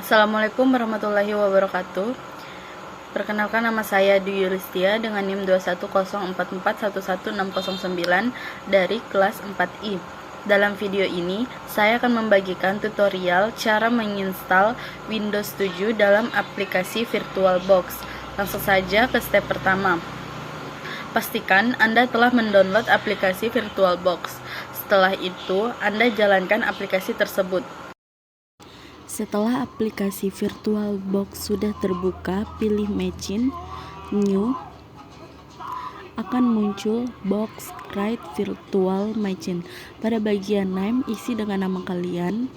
Assalamualaikum warahmatullahi wabarakatuh. Perkenalkan, nama saya Dwi Yulistia dengan NIM 21044111609 dari kelas 4I. Dalam video ini, saya akan membagikan tutorial cara menginstal Windows 7 dalam aplikasi VirtualBox. Langsung saja ke step pertama. Pastikan Anda telah mendownload aplikasi VirtualBox. Setelah itu, Anda jalankan aplikasi tersebut. Setelah aplikasi VirtualBox sudah terbuka, pilih Machine, New. Akan muncul box Create Virtual Machine. Pada bagian Name, isi dengan nama kalian.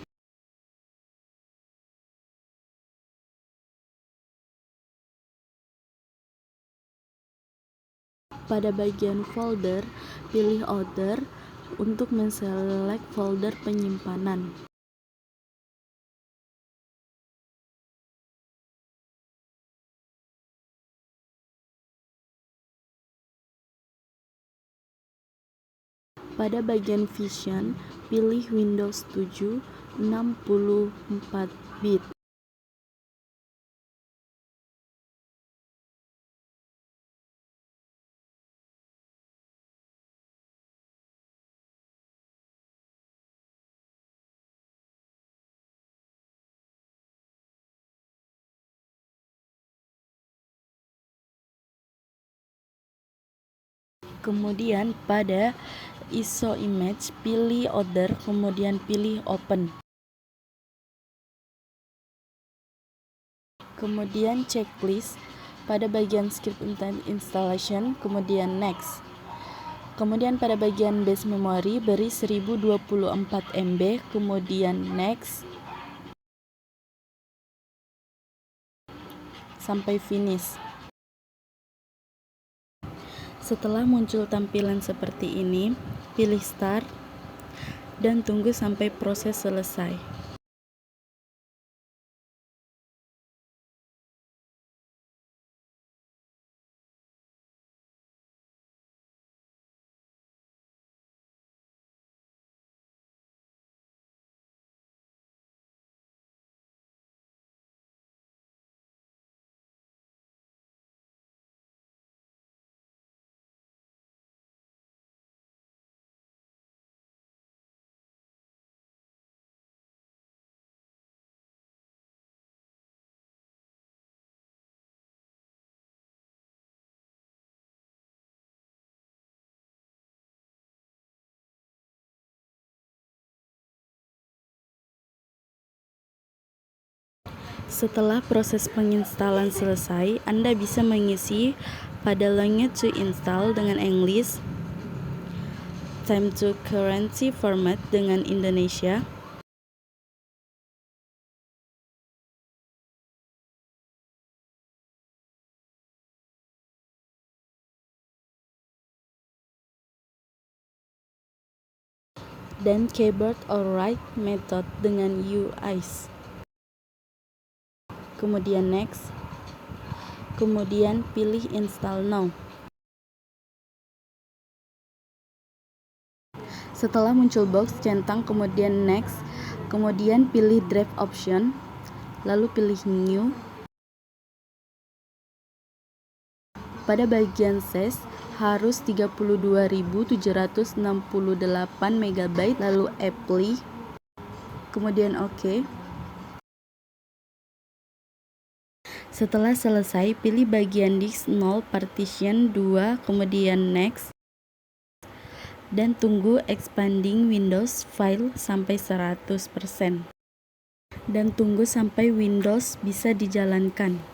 Pada bagian Folder, pilih Other untuk menselect folder penyimpanan. Pada bagian Vision, pilih Windows 7 64 bit. Kemudian pada ISO image, pilih Other, kemudian pilih Open. Kemudian checklist pada bagian Skip Installation, kemudian Next. Kemudian pada bagian Base Memory, beri 1024 MB, kemudian Next sampai finish. Setelah muncul tampilan seperti ini, pilih Start dan tunggu sampai proses selesai. Setelah proses penginstalan selesai, Anda bisa mengisi pada Language to Install dengan English, Time to Currency Format dengan Indonesia, dan Keyboard or Write Method dengan UIs. Kemudian Next, kemudian pilih Install Now. Setelah muncul box, centang, kemudian Next, kemudian pilih Drive Option, lalu pilih New. Pada bagian size harus 32.768 MB, lalu Apply, kemudian OK. Setelah selesai, pilih bagian Disk 0 Partition 2, kemudian Next, dan tunggu expanding Windows file sampai 100%. Dan tunggu sampai Windows bisa dijalankan.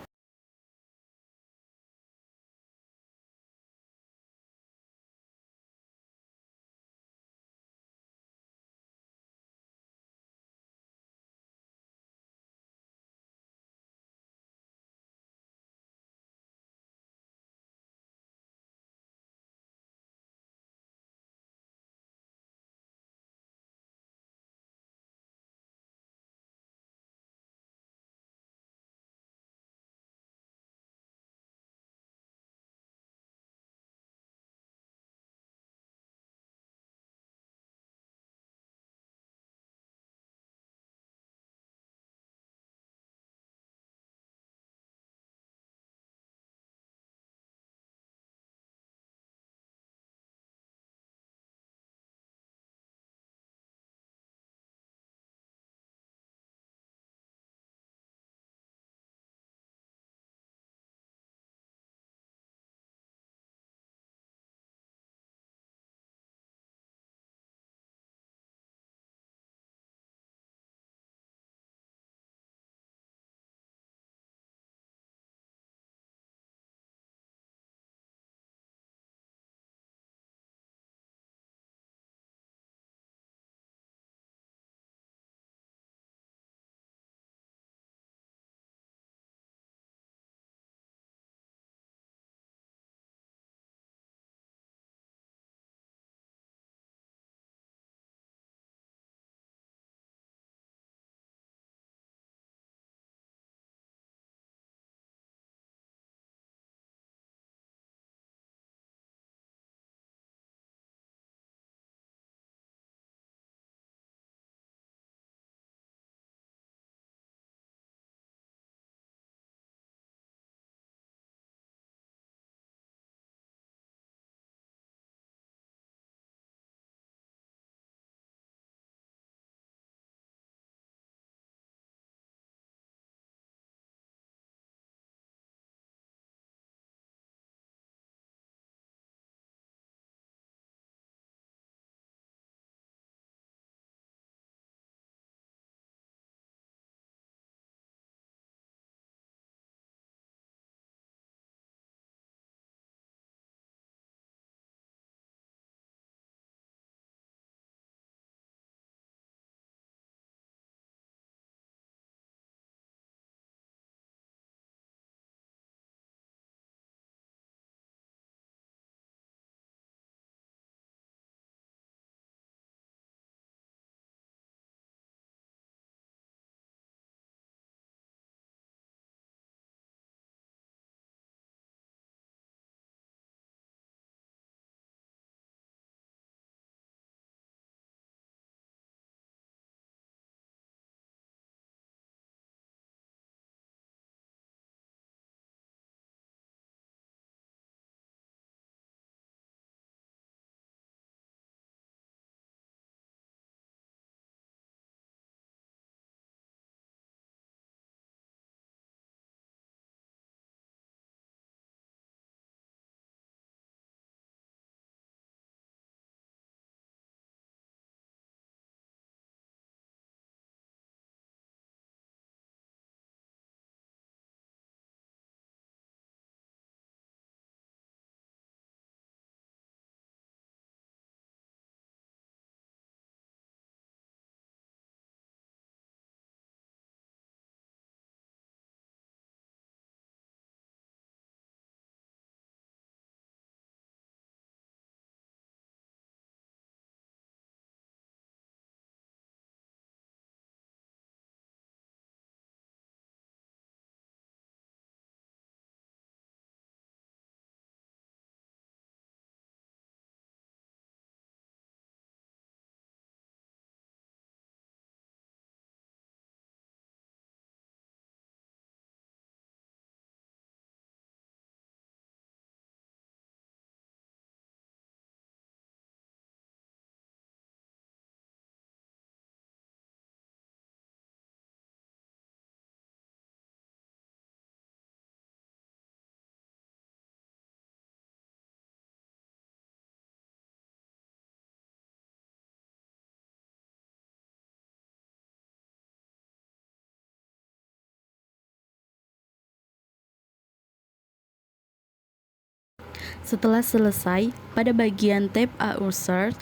Setelah selesai, pada bagian tab Our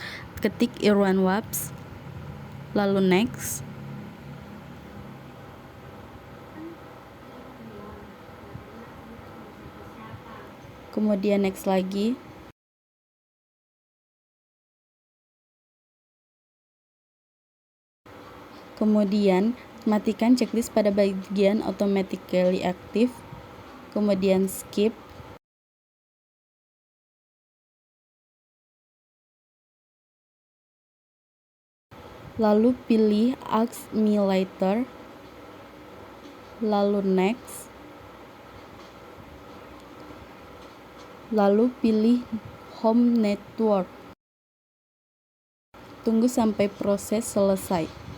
ketik Irwan Wabs, lalu next. Kemudian next lagi. Kemudian matikan checklist pada bagian automatically active. Kemudian skip. Lalu pilih Ask Me Later. Lalu next. Lalu pilih Home Network. Tunggu sampai proses selesai.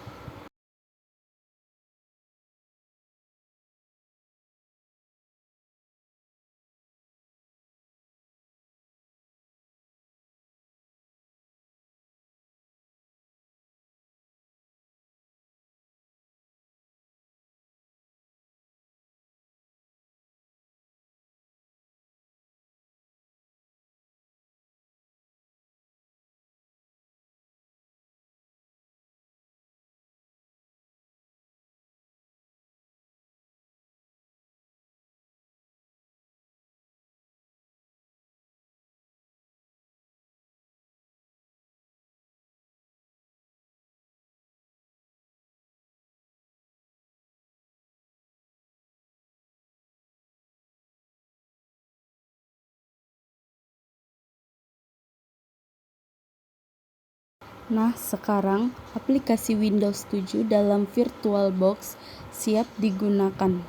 Nah, sekarang aplikasi Windows 7 dalam VirtualBox siap digunakan.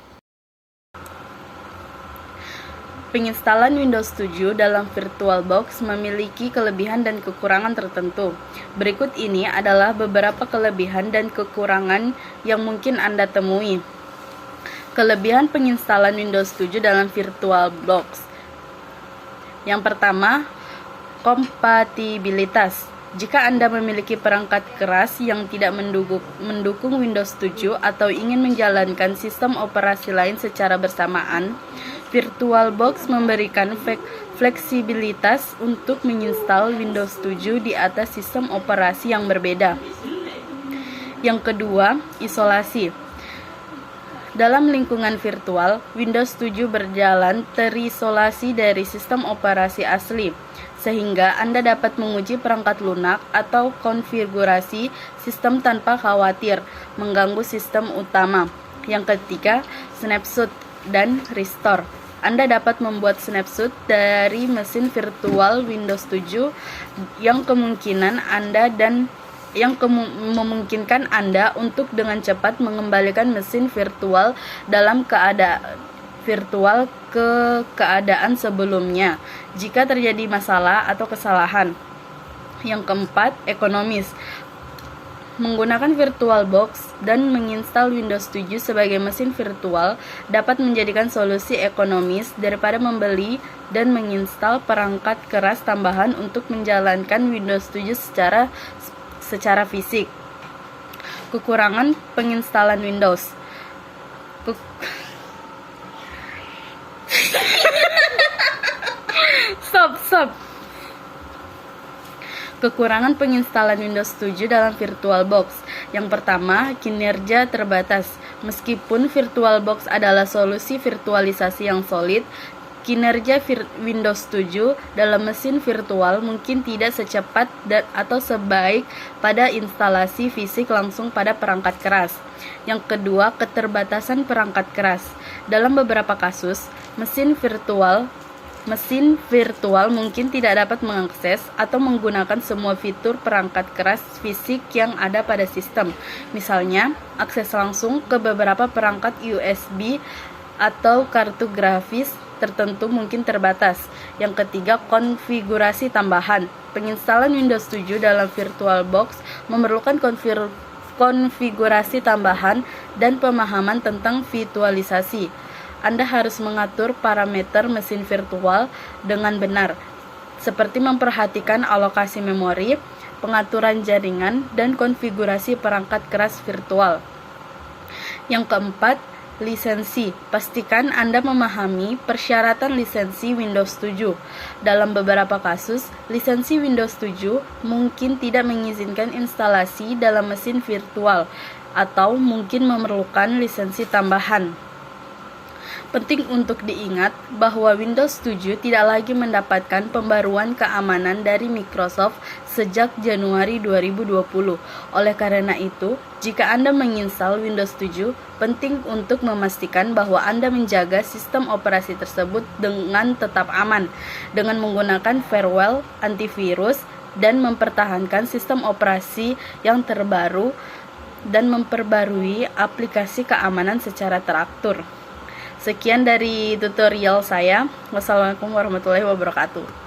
Penginstalan Windows 7 dalam VirtualBox memiliki kelebihan dan kekurangan tertentu. Berikut ini adalah beberapa kelebihan dan kekurangan yang mungkin Anda temui. Kelebihan penginstalan Windows 7 dalam VirtualBox. Yang pertama, kompatibilitas. Jika Anda memiliki perangkat keras yang tidak mendukung Windows 7 atau ingin menjalankan sistem operasi lain secara bersamaan, VirtualBox memberikan fleksibilitas untuk menginstal Windows 7 di atas sistem operasi yang berbeda. Yang kedua, isolasi. Dalam lingkungan virtual, Windows 7 berjalan terisolasi dari sistem operasi asli, sehingga Anda dapat menguji perangkat lunak atau konfigurasi sistem tanpa khawatir mengganggu sistem utama. Yang ketiga, snapshot dan restore. Anda dapat membuat snapshot dari mesin virtual Windows 7 yang memungkinkan Anda untuk dengan cepat mengembalikan mesin virtual dalam virtual ke keadaan sebelumnya jika terjadi masalah atau kesalahan. Yang keempat, ekonomis. Menggunakan VirtualBox dan menginstal Windows 7 sebagai mesin virtual dapat menjadikan solusi ekonomis daripada membeli dan menginstal perangkat keras tambahan untuk menjalankan Windows 7 secara fisik. Kekurangan penginstalan Windows. Stop. Kekurangan penginstalan Windows 7 dalam VirtualBox. Yang pertama, kinerja terbatas. Meskipun VirtualBox adalah solusi virtualisasi yang solid, kinerja Windows 7 dalam mesin virtual mungkin tidak secepat atau sebaik pada instalasi fisik langsung pada perangkat keras. Yang kedua, keterbatasan perangkat keras. Dalam beberapa kasus, mesin virtual mungkin tidak dapat mengakses atau menggunakan semua fitur perangkat keras fisik yang ada pada sistem. Misalnya, akses langsung ke beberapa perangkat USB atau kartu grafis tertentu mungkin terbatas. Yang ketiga, konfigurasi tambahan. Penginstalan Windows 7 dalam VirtualBox memerlukan konfigurasi tambahan dan pemahaman tentang virtualisasi. Anda harus mengatur parameter mesin virtual dengan benar, seperti memperhatikan alokasi memori, pengaturan jaringan, dan konfigurasi perangkat keras virtual. Yang keempat, Lisensi. Pastikan Anda memahami persyaratan lisensi Windows 7. Dalam beberapa kasus, lisensi Windows 7 mungkin tidak mengizinkan instalasi dalam mesin virtual atau mungkin memerlukan lisensi tambahan. Penting untuk diingat bahwa Windows 7 tidak lagi mendapatkan pembaruan keamanan dari Microsoft sejak Januari 2020. Oleh karena itu, jika Anda menginstal Windows 7, penting untuk memastikan bahwa Anda menjaga sistem operasi tersebut dengan tetap aman, dengan menggunakan firewall, antivirus, dan mempertahankan sistem operasi yang terbaru dan memperbarui aplikasi keamanan secara teratur. Sekian dari tutorial saya. Wassalamualaikum warahmatullahi wabarakatuh.